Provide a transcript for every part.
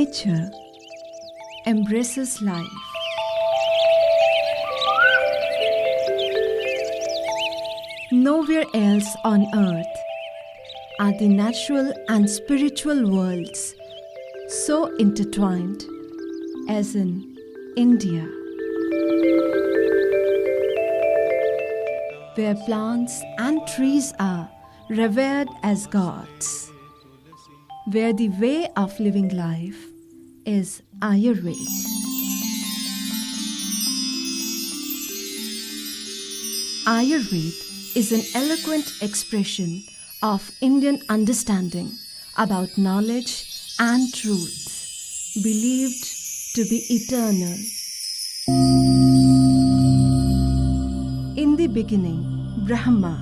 Nature embraces life. Nowhere else on earth are the natural and spiritual worlds so intertwined as in India, where plants and trees are revered as gods, where the way of living life is Ayurveda. Ayurveda is an eloquent expression of Indian understanding about knowledge and truths believed to be eternal. In the beginning, Brahma,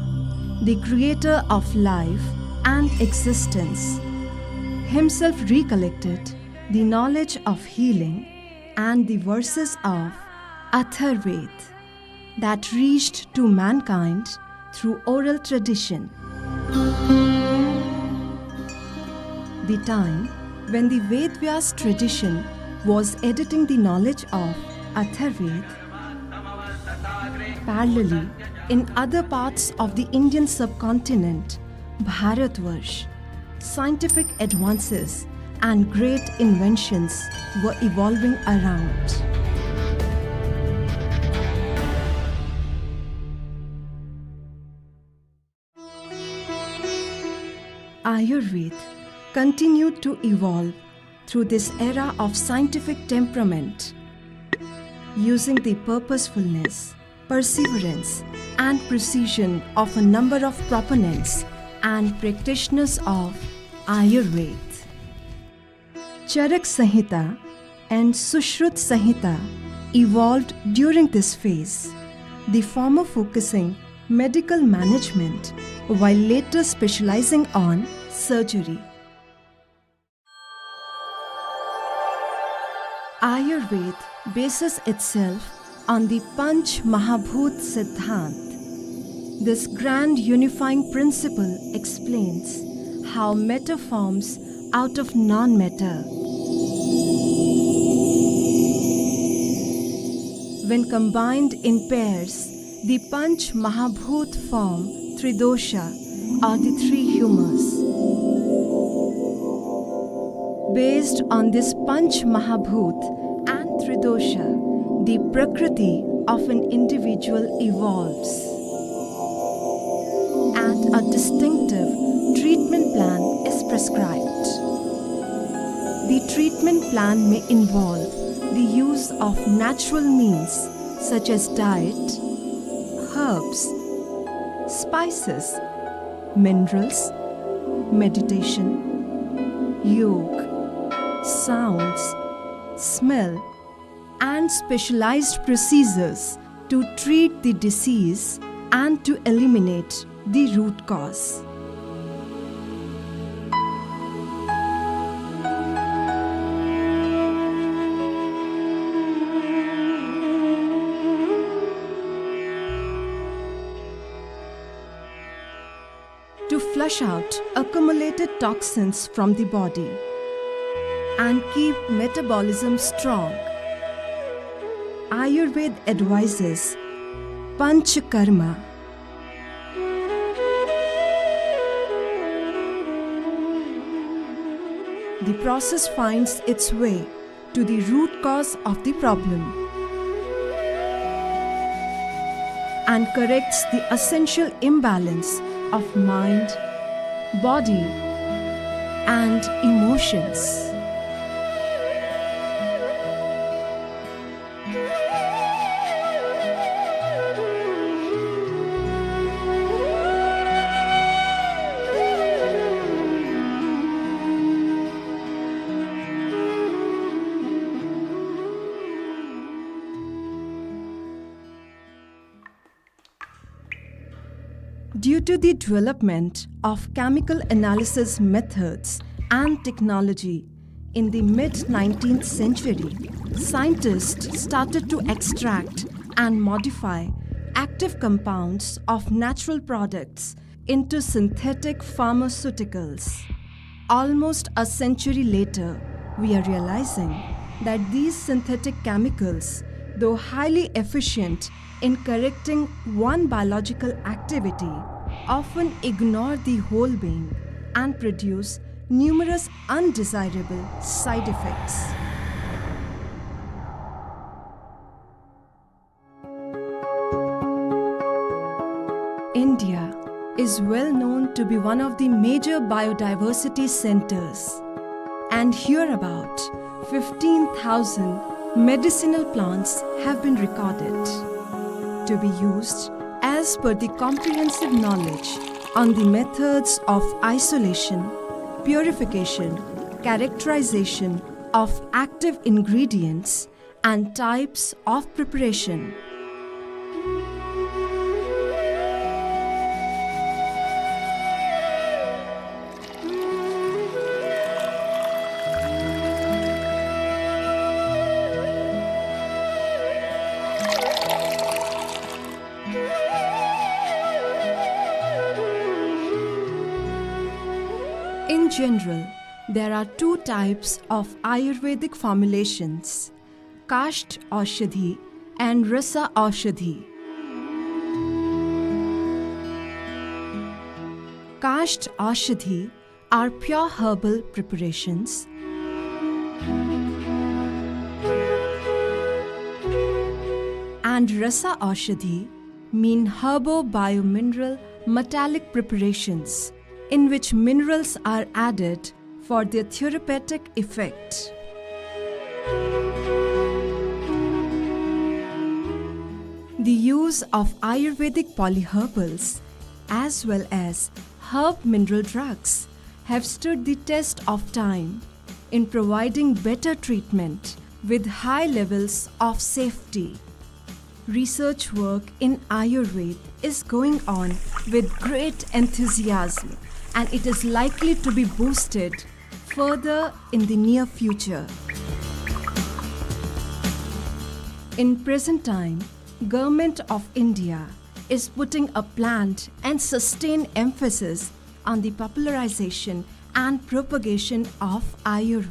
the creator of life and existence, himself recollected the knowledge of healing and the verses of Atharvaveda that reached to mankind through oral tradition. The time when the Vedvyas tradition was editing the knowledge of Atharvaveda, parallelly in other parts of the Indian subcontinent, Bharatvarsh, scientific advances and great inventions were evolving around. Ayurveda continued to evolve through this era of scientific temperament, using the purposefulness, perseverance, and precision of a number of proponents and practitioners of Ayurveda. Charak Samhita and Sushrut Samhita evolved during this phase, the former focusing medical management while later specializing on surgery. Ayurveda bases itself on the Panch Mahabhut Siddhant. This grand unifying principle explains how matter forms out of non-matter. When combined in pairs, the Panch Mahabhut form Tridosha, or the three humors. Based on this Panch Mahabhut and Tridosha, the Prakriti of an individual evolves, and a distinctive treatment plan is prescribed. The treatment plan may involve the use of natural means such as diet, herbs, spices, minerals, meditation, yoga, sounds, smell, and specialized procedures to treat the disease and to eliminate the root cause. To flush out accumulated toxins from the body and keep metabolism strong, Ayurveda advises Panchakarma. The process finds its way to the root cause of the problem and corrects the essential imbalance of mind, body, and emotions. Due to the development of chemical analysis methods and technology in the mid-19th century, scientists started to extract and modify active compounds of natural products into synthetic pharmaceuticals. Almost a century later, we are realizing that these synthetic chemicals, though highly efficient in correcting one biological activity, often ignore the whole being and produce numerous undesirable side effects. India is well known to be one of the major biodiversity centers, and here about 15,000 medicinal plants have been recorded to be used as per the comprehensive knowledge on the methods of isolation, purification, characterization of active ingredients, and types of preparation. In general, there are two types of Ayurvedic formulations, Kasht Aushadhi and Rasa Aushadhi. Kasht Aushadhi are pure herbal preparations, and Rasa Aushadhi mean herbo-biomineral metallic preparations in which minerals are added for their therapeutic effect. The use of Ayurvedic polyherbals as well as herb mineral drugs have stood the test of time in providing better treatment with high levels of safety. Research work in Ayurveda is going on with great enthusiasm, and it is likely to be boosted further in the near future. In present time, Government of India is putting a planned and sustained emphasis on the popularization and propagation of Ayurveda.